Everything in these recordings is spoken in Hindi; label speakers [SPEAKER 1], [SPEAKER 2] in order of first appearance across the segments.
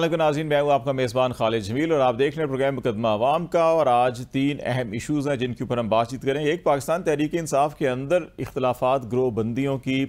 [SPEAKER 1] नाज़रीन, मैं हूँ आपका मेज़बान खालिद जमील और आप देख रहे हैं प्रोग्राम मुकदमा अवाम का। और आज 3 अहम इशूज़ हैं जिनके ऊपर हम बातचीत करेंगे। एक, पाकिस्तान तहरीक इंसाफ के अंदर इख्तलाफात ग्रोह बंदियों की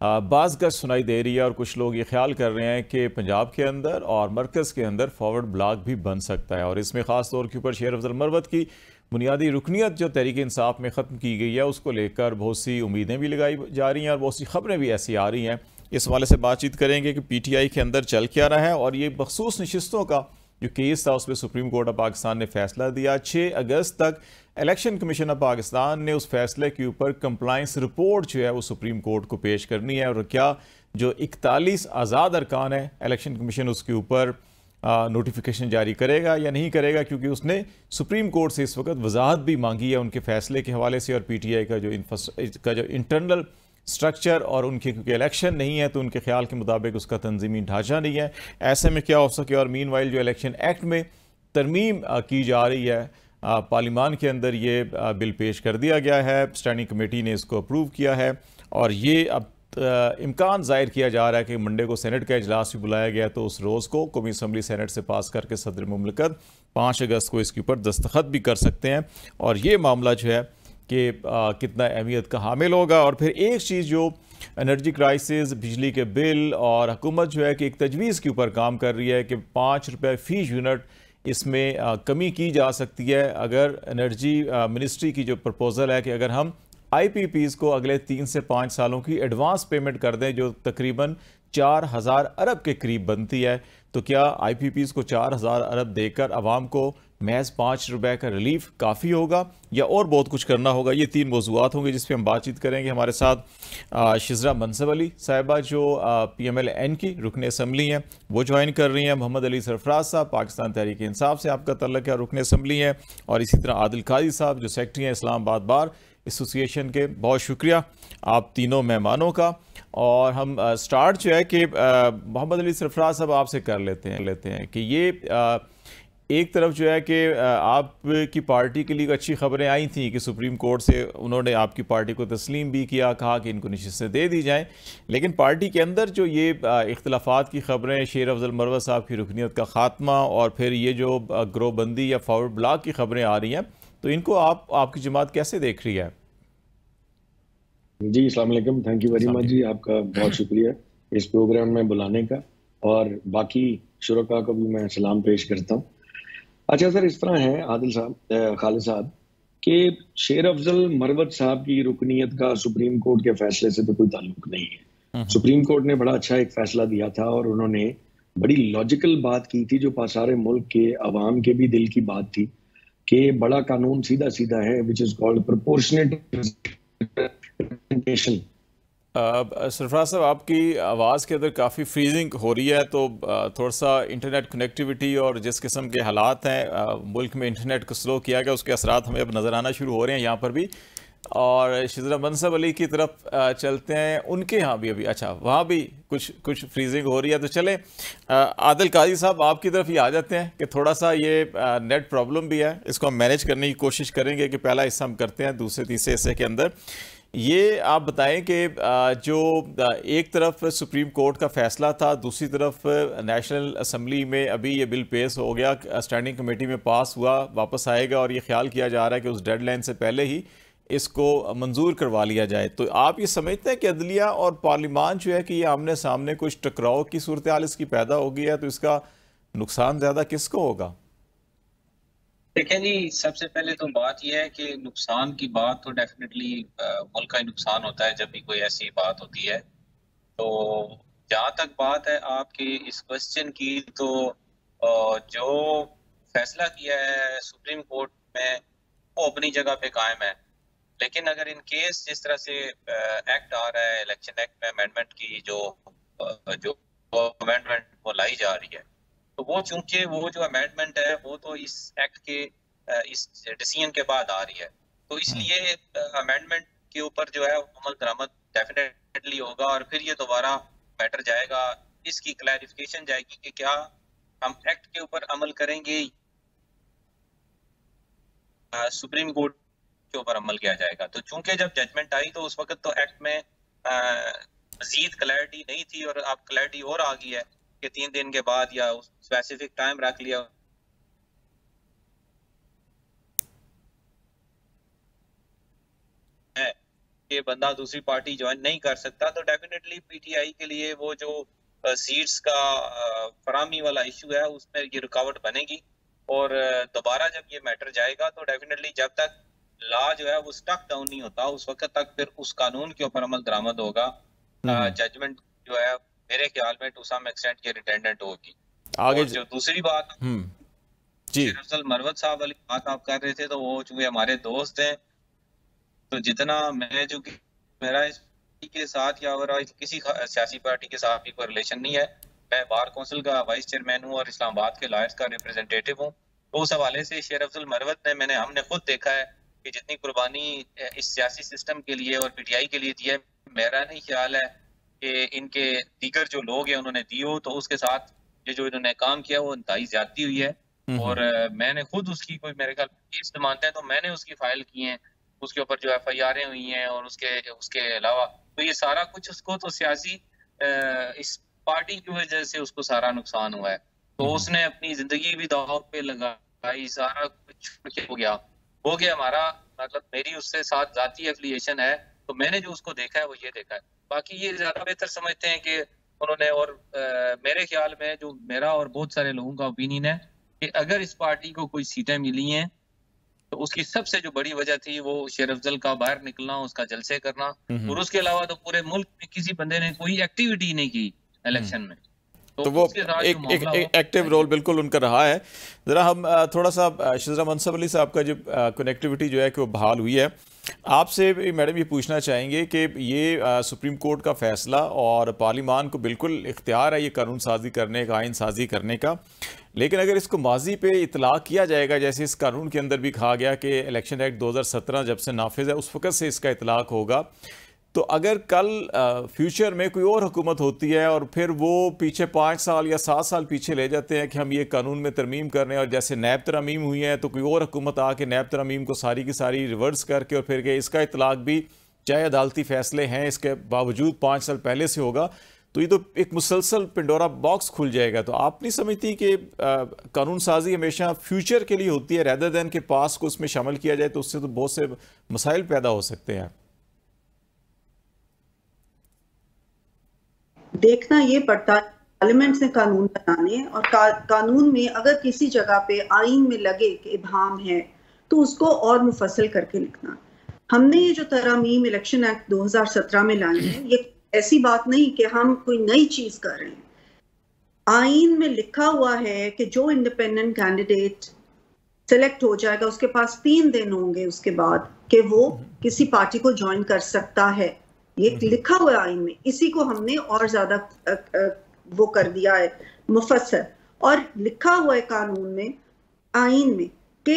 [SPEAKER 1] बाज़ सुनाई दे रही है और कुछ लोग ये ख्याल कर रहे हैं कि पंजाब के अंदर और मरकज़ के अंदर फॉरवर्ड ब्लॉक भी बन सकता है। और इसमें ख़ास तौर के ऊपर शेर अफजल मरवत की बुनियादी रुकनीत जो तहरीक इंसाफ में ख़त्म की गई है उसको लेकर बहुत सी उम्मीदें भी लगाई जा रही हैं और बहुत सी खबरें भी ऐसी आ रही हैं। इस हवाले से बातचीत करेंगे कि PTI के अंदर चल क्या रहा है। और ये बखसूस नशिस्तों का जो केस था उसमें सुप्रीम कोर्ट ऑफ पाकिस्तान ने फैसला दिया। 6 अगस्त तक इलेक्शन कमीशन ऑफ पाकिस्तान ने उस फैसले के ऊपर कंप्लाइंस रिपोर्ट जो है वो सुप्रीम कोर्ट को पेश करनी है। और क्या जो 41 आज़ाद अरकान है इलेक्शन कमीशन उसके ऊपर नोटिफिकेशन जारी करेगा या नहीं करेगा, क्योंकि उसने सुप्रीम कोर्ट से इस वक्त वजाहत भी मांगी है उनके फैसले के हवाले से। और PTI का जो इंटरनल स्ट्रक्चर और उनके क्योंकि इलेक्शन नहीं है तो उनके ख्याल के मुताबिक उसका तंजीमी ढांचा नहीं है। ऐसे में क्या हो सके। और मीनवाइल जो इलेक्शन एक्ट में तरमीम की जा रही है, पार्लियामान के अंदर ये बिल पेश कर दिया गया है, स्टैंडिंग कमेटी ने इसको अप्रूव किया है। और ये अब इम्कान ज़ाहिर किया जा रहा है कि मंडे को सेनेट का इजलास भी बुलाया गया तो उस रोज़ को कौमी असम्बली सेनेट से पास करके सदर मुमलिकत 5 अगस्त को इसके ऊपर दस्तखत भी कर सकते हैं। और ये मामला जो है कि कितना अहमियत का हामिल होगा। और फिर एक चीज़ जो एनर्जी क्राइसिस, बिजली के बिल और हुकूमत जो है कि एक तजवीज़ के ऊपर काम कर रही है कि 5 रुपये फ़ी यूनिट इसमें कमी की जा सकती है। अगर एनर्जी मिनिस्ट्री की जो प्रपोज़ल है कि अगर हम IPPs को अगले 3 से 5 सालों की एडवांस पेमेंट कर दें जो तकरीबन 4000 अरब के करीब बनती है, तो क्या IPPs को 4000 अरब देकर आवाम को महज 5 रुपए का रिलीफ काफ़ी होगा या और बहुत कुछ करना होगा? ये 3 मौज़ूआत होंगे जिस पे हम बातचीत करेंगे। हमारे साथ शिजरा मनसब अली साहिबा जो PMLN की रुकन असम्बली हैं वो ज्वाइन कर रही हैं। मोहम्मद अली सरफराज साहब पाकिस्तान तहरीक इंसाफ से आपका तल्लुक़ है, रुकन असम्बली हैं। और इसी तरह आदिल काजी साहब जो सेक्रेटरी हैं इस्लामाबाद बार एसोसिएशन के। बहुत शुक्रिया आप तीनों मेहमानों का। और हम स्टार्ट जो है कि मोहम्मद अली सरफराज साहब आपसे कर लेते हैं कि ये एक तरफ जो है कि आपकी पार्टी के लिए अच्छी खबरें आई थी कि सुप्रीम कोर्ट से उन्होंने आपकी पार्टी को तस्लीम भी किया, कहा कि इनको नशिस्तें दे दी जाएं। लेकिन पार्टी के अंदर जो ये इख्तलाफात की खबरें, शेर अफजल मरवत साहब की रुकनीत का ख़ात्मा और फिर ये जो ग्रोहबंदी या फॉरवर्ड ब्लॉक की खबरें आ रही हैं, तो इनको आपकी जमात कैसे देख रही है?
[SPEAKER 2] जी, अस्सलाम वालेकुम, थैंक यू वेरी मच जी, आपका बहुत शुक्रिया इस प्रोग्राम में बुलाने का और बाकी शुरका को भी मैं सलाम पेश करता हूँ। अच्छा सर, इस तरह है आदिल साहब, खालिद साहब, कि शेर अफजल मरवत साहब की रुकनीत का सुप्रीम कोर्ट के फैसले से तो कोई ताल्लुक नहीं है। सुप्रीम कोर्ट ने बड़ा अच्छा एक फैसला दिया था और उन्होंने बड़ी लॉजिकल बात की थी जो सारे मुल्क के अवाम के भी दिल की बात थी कि बड़ा कानून सीधा सीधा है, which is called proportionate representation.
[SPEAKER 1] Sarfaraz साहब, आपकी आवाज़ के अंदर काफ़ी फ्रीजिंग हो रही है, तो थोड़ा सा इंटरनेट कनेक्टिविटी और जिस किस्म के हालात हैं मुल्क में इंटरनेट को स्लो किया गया उसके असरात हमें अब नज़र आना शुरू हो रहे हैं यहाँ पर भी। और शिजरा मनसब अली की तरफ चलते हैं, उनके यहाँ भी अभी अच्छा वहाँ भी कुछ फ्रीजिंग हो रही है। तो चले आदिल काजी साहब आपकी तरफ ही आ जाते हैं कि थोड़ा सा ये नेट प्रॉब्लम भी है, इसको हम मैनेज करने की कोशिश करेंगे कि पहला हिस्सा हम करते हैं, दूसरे तीसरे हिस्से के अंदर ये आप बताएं कि जो एक तरफ सुप्रीम कोर्ट का फैसला था, दूसरी तरफ नेशनल असम्बली में अभी ये बिल पेश हो गया, स्टैंडिंग कमेटी में पास हुआ, वापस आएगा और ये ख्याल किया जा रहा है कि उस डेडलाइन से पहले ही इसको मंजूर करवा लिया जाए। तो आप ये समझते हैं कि अदलिया और पार्लियामान जो है कि ये आमने सामने कुछ टकराव की सूरत हाल इसकी पैदा हो गई है, तो इसका नुकसान ज़्यादा किसको होगा?
[SPEAKER 3] देखें जी, सबसे पहले तो बात यह है कि नुकसान की बात तो डेफिनेटली मुल्क का ही नुकसान होता है जब भी कोई ऐसी बात होती है। तो जहाँ तक बात है आपकी इस क्वेश्चन की, तो जो फैसला किया है सुप्रीम कोर्ट में वो अपनी जगह पे कायम है। लेकिन अगर इन केस जिस तरह से एक्ट आ रहा है, इलेक्शन एक्ट में अमेंडमेंट की जो अमेंडमेंट वो लाई जा रही है, तो वो चूंकि वो जो अमेंडमेंट है वो तो इस एक्ट के इस डिसीजन के बाद आ रही है, तो इसलिए अमेंडमेंट के ऊपर जो है अमल दरामद डेफिनेटली होगा और फिर ये दोबारा मैटर जाएगा, इसकी क्लैरिफिकेशन जाएगी कि क्या हम एक्ट के ऊपर अमल करेंगे, सुप्रीम कोर्ट के ऊपर अमल किया जाएगा। तो चूंकि जब जजमेंट आई तो उस वक्त तो एक्ट में मजीद क्लैरिटी नहीं थी और अब क्लैरिटी और आ गई है। कि 3 दिन के बाद या स्पेसिफिक टाइम रख लिया है कि बंदा दूसरी पार्टी ज्वाइन नहीं कर सकता, तो डेफिनेटली पीटीआई के लिए वो जो सीट्स का फराहमी वाला इशू है उसमें ये रुकावट बनेगी। और दोबारा जब ये मैटर जाएगा तो डेफिनेटली जब तक लॉ जो है वो स्टक डाउन नहीं होता उस वक्त तक फिर उस कानून के ऊपर अमल दरामद होगा। जजमेंट जो है मेरे ख्याल में टू सम एक्सटेंट ये रिटेंडेंट होगी। आगे जो दूसरी बात शेर अफजल मरवत साहब वाली बात आप कर रहे थे, तो वो चूंकि हमारे दोस्त हैं तो जितना मैं जो मेरा इस के साथ या किसी सियासी पार्टी के साथ भी कोई रिलेशन नहीं है, मैं बार काउंसिल का वाइस चेयरमैन हूँ और इस्लामाबाद के लॉयर्स का रिप्रेजेंटेटिव हूँ। तो उस हवाले से शेर अफजल मरवत ने हमने खुद देखा है कि जितनी कुर्बानी इस सियासी सिस्टम के लिए और पीटीआई के लिए दी है, मेरा नहीं ख्याल है कि इनके दीगर जो लोग हैं उन्होंने दी हो। तो उसके साथ ये जो इन्होंने काम किया वो इंतहाई ज्यादती हुई है और मैंने खुद उसकी कोई मेरे ख्याल केस मानते हैं तो मैंने उसकी फाइल की है, उसके ऊपर जो FIR हुई हैं और उसके अलावा तो ये सारा कुछ उसको तो सियासी इस पार्टी की वजह से उसको सारा नुकसान हुआ है। तो उसने अपनी जिंदगी भी दांव पे लगाई, सारा कुछ हो गया हमारा मतलब मेरी उससे साथ जाती एफिलिएशन है, तो मैंने जो उसको देखा है वो ये देखा है। बाकी ये ज्यादा बेहतर समझते हैं कि उन्होंने और मेरे ख्याल में जो मेरा और बहुत सारे लोगों का ओपिनियन है कि अगर इस पार्टी को कोई सीटें मिली हैं तो उसकी सबसे जो बड़ी वजह थी वो शेर अफजल का बाहर निकलना, उसका जलसे करना, और उसके अलावा तो पूरे मुल्क में किसी बंदे ने कोई एक्टिविटी नहीं की इलेक्शन में। तो वो एक
[SPEAKER 1] एक्टिव रोल बिल्कुल उनका रहा है। ज़रा हम थोड़ा सा शिजरा मनसब अली साहब का जो कनेक्टिविटी जो है कि वो बहाल हुई है, आपसे मैडम ये पूछना चाहेंगे कि ये सुप्रीम कोर्ट का फैसला और पार्लिमान को बिल्कुल इख्तियार है ये कानून साजी करने का, आइन साजी करने का, लेकिन अगर इसको माजी पे इतलाक़ किया जाएगा जैसे इस कानून के अंदर भी कहा गया कि इलेक्शन एक्ट 2017 जब से नाफिज है उस वक़्त से इसका इतलाक़ होगा, तो अगर कल फ्यूचर में कोई और हुकूमत होती है और फिर वो पीछे 5 साल या 7 साल पीछे ले जाते हैं कि हम ये कानून में तरमीम कर रहे हैं और जैसे नैब तरमीम हुई है तो कोई और हुकूमत आके नैब तरमीम को सारी की सारी रिवर्स करके और फिर के इसका इतलाक़ भी चाहे अदालती फ़ैसले हैं इसके बावजूद 5 साल पहले से होगा, तो ये तो एक मुसलसल पिंडोरा बॉक्स खुल जाएगा। तो आप नहीं समझती कि कानून साजी हमेशा फ्यूचर के लिए होती है रैदर दैन के पास को उसमें शामिल किया जाए, तो उससे तो बहुत से मसाइल पैदा हो सकते हैं।
[SPEAKER 4] देखना ये पड़ता है पार्लियामेंट से कानून बनाने और कानून में अगर किसी जगह पे आइन में लगे कि इबहम है तो उसको और मुफस्सल करके लिखना। हमने ये जो तरमीम इलेक्शन एक्ट 2017 में लाई है, ये ऐसी बात नहीं कि हम कोई नई चीज कर रहे हैं। आइन में लिखा हुआ है कि जो इंडिपेंडेंट कैंडिडेट सिलेक्ट हो जाएगा उसके पास 3 दिन होंगे उसके बाद कि वो किसी पार्टी को ज्वाइन कर सकता है। ये लिखा हुआ है आइन में, इसी को हमने और ज्यादा वो कर दिया है मुफस्सल, और लिखा हुआ है कानून में, आइन में कि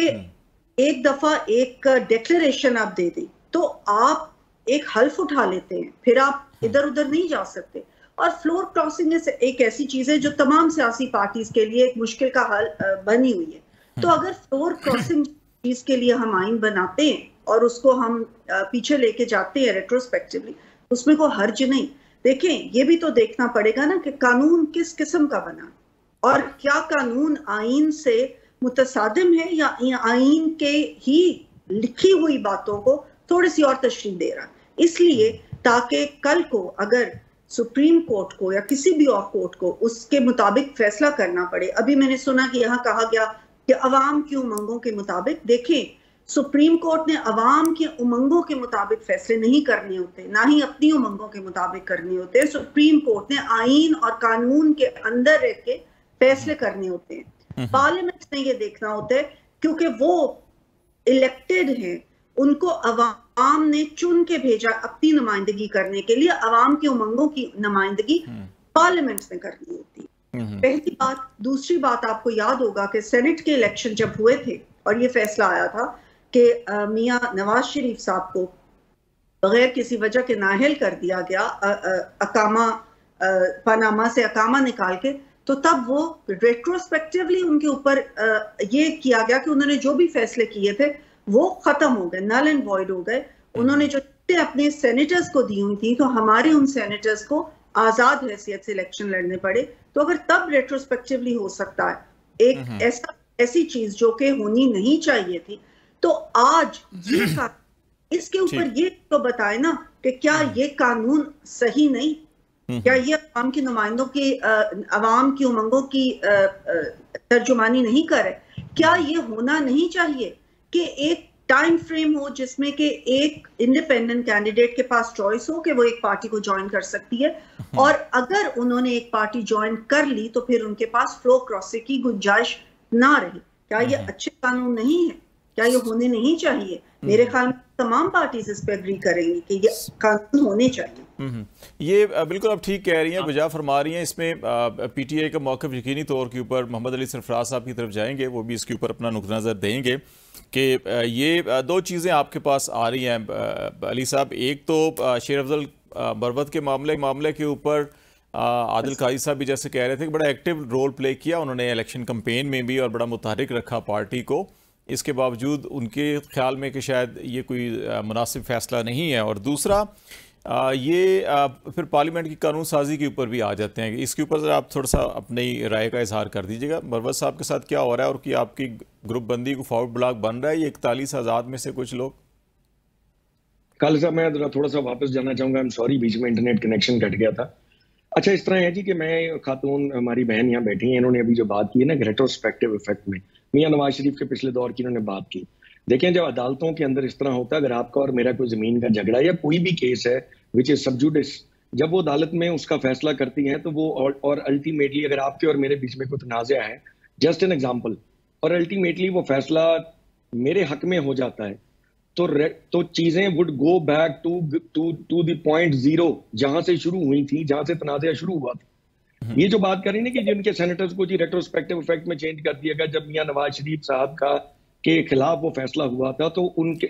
[SPEAKER 4] एक दफा एक डिक्लेरेशन आप दे दें तो आप एक हल्फ उठा लेते हैं, फिर आप इधर उधर नहीं जा सकते। और फ्लोर क्रॉसिंग एक ऐसी चीज है जो तमाम सियासी पार्टीज के लिए एक मुश्किल का हल बनी हुई है। तो अगर फ्लोर क्रॉसिंग चीज के लिए हम आइन बनाते हैं और उसको हम पीछे लेके जाते हैं रेट्रोस्पेक्टिवली, उसमें कोई हर्ज नहीं। देखें, ये भी तो देखना पड़ेगा ना कि कानून किस किस्म का बना और क्या कानून आइन से मुतसादिम है या आइन के ही लिखी हुई बातों को थोड़ी सी और तशरीह दे रहा, इसलिए ताकि कल को अगर सुप्रीम कोर्ट को या किसी भी और कोर्ट को उसके मुताबिक फैसला करना पड़े। अभी मैंने सुना कि यहाँ कहा गया कि अवाम की उमंगों के मुताबिक, देखें सुप्रीम कोर्ट ने अवाम की उमंगों के मुताबिक फैसले नहीं करने होते, ना ही अपनी उमंगों के मुताबिक करने होते। सुप्रीम कोर्ट ने आइन और कानून के अंदर रह के फैसले करने होते हैं। पार्लियामेंट ने ये देखना होता है क्योंकि वो इलेक्टेड हैं, उनको अवाम ने चुन के भेजा अपनी नुमाइंदगी करने के लिए। अवाम की उमंगों की नुमाइंदगी पार्लियामेंट में करनी होती है, पहली बात। दूसरी बात, आपको याद होगा कि सेनेट के इलेक्शन जब हुए थे और ये फैसला आया था कि मियां नवाज शरीफ साहब को बगैर किसी वजह के नाअहल कर दिया गया, पनामा से अकामा निकाल के, तो तब वो रेट्रोस्पेक्टिवली उनके ऊपर ये किया गया कि उन्होंने जो भी फैसले किए थे वो खत्म हो गए, नल एंड वॉइड हो गए। उन्होंने जो अपने सेनेटर्स को दी हुई थी तो हमारे उन सेनेटर्स को आजाद हैसियत से इलेक्शन लड़ने पड़े, तो अगर तब रेट्रोस्पेक्टिवली हो सकता है एक ऐसी चीज जो कि होनी नहीं चाहिए थी, तो आज ये इसके ऊपर ये तो बताए ना कि क्या ये कानून सही नहीं, क्या ये अवाम के नुमाइंदों की अवाम की उमंगों की तर्जुमानी नहीं करे? क्या ये होना नहीं चाहिए कि एक टाइम फ्रेम हो जिसमें कि एक इंडिपेंडेंट कैंडिडेट के पास चॉइस हो कि वो एक पार्टी को ज्वाइन कर सकती है, और अगर उन्होंने एक पार्टी ज्वाइन कर ली तो फिर उनके पास फ्लो क्रॉसिंग की गुंजाइश ना रही? क्या ये अच्छे कानून नहीं है? क्या ये होने नहीं चाहिए? मेरे ख्याल में तमाम पार्टीज इस पे एग्री करेंगी कि ये कानून होने चाहिए।
[SPEAKER 1] ये बिल्कुल आप ठीक कह रही हैं, वजह फरमा रही हैं। इसमें पीटीआई का मौक़िफ़ यकीनी तौर के ऊपर मोहम्मद अली सरफराज साहब की तरफ जाएंगे, वो भी इसके ऊपर अपना नुक्ता नज़र देंगे कि ये दो चीज़ें आपके पास आ रही हैं अली साहब। एक तो शेर अफजल बरवत के मामले के ऊपर आदिल काजी साहब भी जैसे कह रहे थे कि बड़ा एक्टिव रोल प्ले किया उन्होंने इलेक्शन कैंपेन में भी, और बड़ा मुतहरिक रखा पार्टी को। इसके बावजूद उनके ख्याल में कि शायद ये कोई मुनासिब फ़ैसला नहीं है। और दूसरा ये फिर पार्लियामेंट की कानून साजी के ऊपर भी आ जाते हैं। इसके ऊपर आप थोड़ा सा अपनी राय का इजहार कर दीजिएगा। बरवत साहब के साथ क्या हो रहा है, और कि आपकी ग्रुप बंदी को फॉरवर्ड ब्लॉक बन रहा है ये 41 आज़ाद में से कुछ लोग?
[SPEAKER 2] कल साहब मैं थोड़ा सा वापस जाना चाहूँगा, आई एम सॉरी, बीच में इंटरनेट कनेक्शन कट गया था। अच्छा, इस तरह है जी कि मैं खातून हमारी बहन यहाँ बैठी हैं, इन्होंने अभी जो बात की है ना रेट्रोस्पेक्टिव इफेक्ट में, मियां नवाज शरीफ के पिछले दौर की इन्होंने बात की। देखें, जब अदालतों के अंदर इस तरह होता है, अगर आपका और मेरा कोई जमीन का झगड़ा या कोई भी केस है विच इज सब जुडिस, जब वो अदालत में उसका फैसला करती हैं तो वो और अल्टीमेटली अगर आपके और मेरे बीच में कोई तनाज़ा है, जस्ट एन एग्जाम्पल, और अल्टीमेटली वो फैसला मेरे हक में हो जाता है, तो चीजें would go back to the point zero, जहां से शुरू हुई थी, जहां से तनाज़ा शुरू हुआ था। ये जो बात करें ना कि जिनके सेनेटर्स को जी रेट्रोस्पेक्टिव इफेक्ट में चेंज कर दिया गया, जब मियां नवाज शरीफ साहब का के खिलाफ वो फैसला हुआ था, तो उनके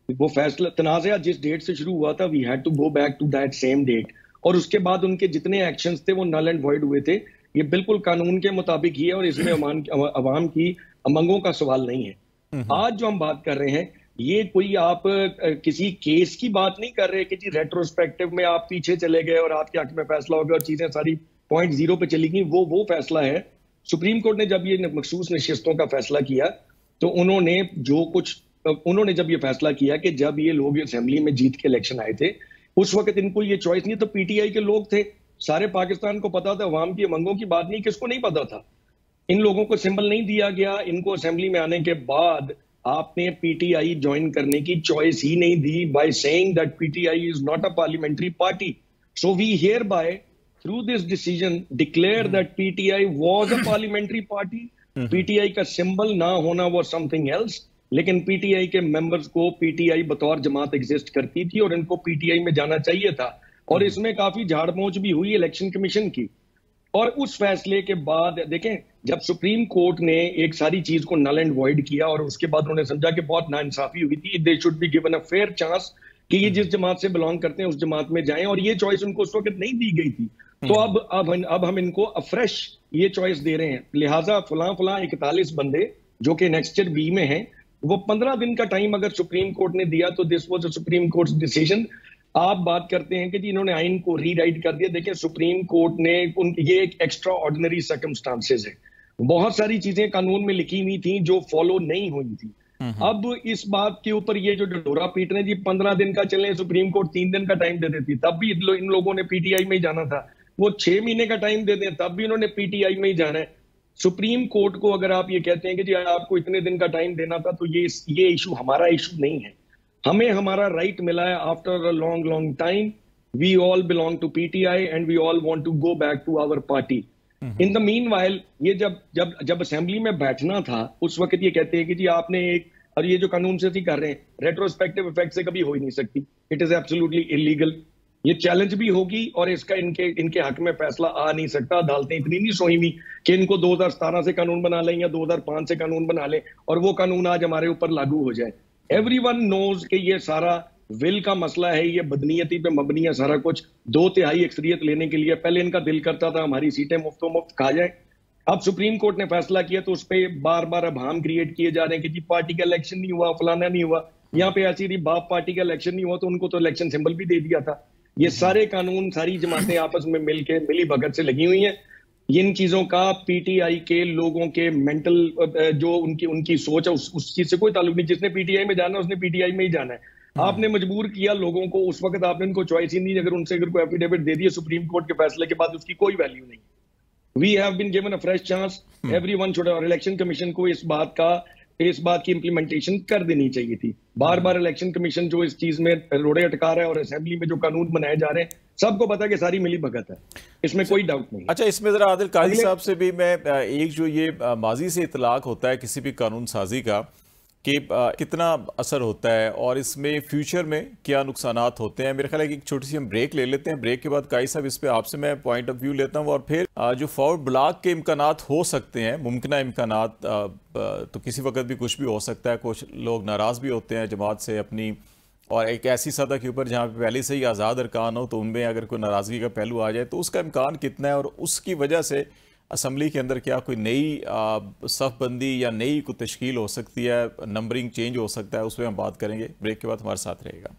[SPEAKER 2] वो फैसला तनाज़ा जिस डेट से शुरू हुआ था, we had to go back to that same date, और उसके बाद उनके जितने एक्शंस थे वो नल एंड वॉइड हुए थे। ये बिल्कुल कानून के मुताबिक ही है, और इसमें अवाम की अमंगों का सवाल नहीं है। आज जो हम बात कर रहे हैं, ये कोई आप किसी केस की बात नहीं कर रहे कि जी रेट्रोस्पेक्टिव में आप पीछे चले गए और आपके हक में फैसला हो गया और चीजें सारी पॉइंट जीरो पे चली गई। वो फैसला है, सुप्रीम कोर्ट ने जब ये मखसूस नशिस्तों का फैसला किया, तो उन्होंने जब ये फैसला किया कि जब ये लोग असेंबली में जीत के इलेक्शन आए थे, उस वक्त इनको ये चॉइस नहीं, तो पीटीआई के लोग थे, सारे पाकिस्तान को पता था, अवाम की अमंगों की बात नहीं, किसको नहीं पता था। इन लोगों को सिंबल नहीं दिया गया, इनको असेंबली में आने के बाद आपने पीटीआई ज्वाइन करने की चॉइस ही नहीं दी, by saying that PTI is not a parliamentary party. So we hereby through this decision declare that PTI was a parliamentary party. PTI का सिंबल ना होना वो समथिंग एल्स, लेकिन पीटीआई के मेंबर्स को पीटीआई बतौर जमात एग्जिस्ट करती थी और इनको पीटीआई में जाना चाहिए था। और इसमें काफी झाड़ पहुंच भी हुई इलेक्शन कमीशन की। और उस फैसले के बाद देखें, जब सुप्रीम कोर्ट ने एक सारी चीज को नल एंड वॉइड किया और उसके बाद उन्होंने समझा कि बहुत नाइंसाफी हुई थी, they should be given a fair chance कि ये जिस जमात से बिलोंग करते हैं उस जमात में जाएं, और ये चॉइस उनको उस वक्त नहीं दी गई थी। तो अब हम इनको अफ्रेश ये चॉइस दे रहे हैं। लिहाजा फलां 41 बंदे जो कि नेक्स्ट ईयर बी में हैं, वो 15 दिन का टाइम अगर सुप्रीम कोर्ट ने दिया तो this was a supreme court decision. आप बात करते हैं कि जी इन्होंने आइन को रीराइट कर दिया। देखिए, सुप्रीम कोर्ट ने ये एक एक्स्ट्रा ऑर्डिनरी सर्कमस्टांसेस है, बहुत सारी चीजें कानून में लिखी हुई थी जो फॉलो नहीं हुई थी। अब इस बात के ऊपर ये जो डोरा पीट रहे हैं जी, 15 दिन का चले, सुप्रीम कोर्ट 3 दिन का टाइम दे देती, तब भी इन लोगों ने पीटीआई में ही जाना था। वो 6 महीने का टाइम दे दें, तब भी उन्होंने पीटीआई में ही जाना है। सुप्रीम कोर्ट को अगर आप ये कहते हैं कि जी आपको इतने दिन का टाइम देना था, तो ये इशू हमारा इशू नहीं है। हमें हमारा राइट मिला है after a long time. We all belong to PTI and we all want to go back to our party. In the meanwhile ये जब असेंबली में बैठना था, उस वक्त ये कहते हैं कि जी आपने और ये जो कानून से कर रहे हैं, रेट्रोस्पेक्टिव इफेक्ट से कभी हो ही नहीं सकती, इट इज एब्सोल्युटली इलीगल। ये चैलेंज भी होगी और इसका इनके हक में फैसला आ नहीं सकता। अदालतें इतनी नहीं सोई हुई कि इनको 2017 से कानून बना लें या 2005 से कानून बना लें और वो कानून आज हमारे ऊपर लागू हो जाए। एवरीवन नोज कि ये सारा विल का मसला है, ये बदनीयती पे मबनी है सारा कुछ। 2/3 अक्सरियत लेने के लिए पहले इनका दिल करता था हमारी सीटें मुफ्त खा जाए। अब सुप्रीम कोर्ट ने फैसला किया तो उस पर बार बार अभाम क्रिएट किए जा रहे हैं कि जी पार्टी का इलेक्शन नहीं हुआ, फलाना नहीं हुआ। यहाँ पे ऐसी बाप पार्टी का इलेक्शन नहीं हुआ तो उनको तो इलेक्शन सिंबल भी दे दिया था। ये सारे कानून, सारी जमातें आपस में मिलके मिली भगत से लगी हुई हैं। इन चीजों का पीटीआई के लोगों के मेंटल जो उनकी सोच है उस चीज से कोई ताल्लुक नहीं। जिसने पीटीआई में जाना है उसने पीटीआई में ही जाना है। आपने मजबूर किया लोगों को, उस वक्त आपने उनको चॉइस ही नहीं। अगर उनसे अगर कोई एफिडेविट दे दिए सुप्रीम कोर्ट के फैसले के बाद, उसकी कोई वैल्यू नहीं। We have been given a fresh chance, everyone should. और इलेक्शन कमीशन को इस बात की इंप्लीमेंटेशन कर देनी चाहिए थी। बार बार इलेक्शन कमीशन जो इस चीज में रोड़े अटका रहा है और असेंबली में जो कानून बनाए जा रहे हैं, सबको पता है कि सारी मिली भगत है, इसमें कोई डाउट नहीं।
[SPEAKER 1] अच्छा, इसमें जरा आदिल काजी साहब से भी मैं एक जो ये माजी से इतलाक होता है किसी भी कानून साजी का कि कितना असर होता है और इसमें फ्यूचर में क्या नुकसानात होते हैं, मेरे ख्याल है कि एक छोटी सी हम ब्रेक ले लेते हैं। ब्रेक के बाद काजी साहब इस पे आपसे मैं पॉइंट ऑफ व्यू लेता हूँ और फिर जो फॉरवर्ड ब्लॉक के इम्कानात हो सकते हैं, मुमकिन इम्कानात, तो किसी वक्त भी कुछ भी हो सकता है। कुछ लोग नाराज़ भी होते हैं जमात से अपनी, और एक ऐसी सतह के ऊपर जहाँ पे पहले से ही आज़ाद अरकान हो तो उनमें अगर कोई नाराज़गी का पहलू आ जाए तो उसका इम्कान कितना है, और उसकी वजह से असम्बली के अंदर क्या कोई नई सफ़बंदी या नई कोई तश्कील हो सकती है, नंबरिंग चेंज हो सकता है, उस पर हम बात करेंगे। ब्रेक के बाद हमारे साथ रहेगा।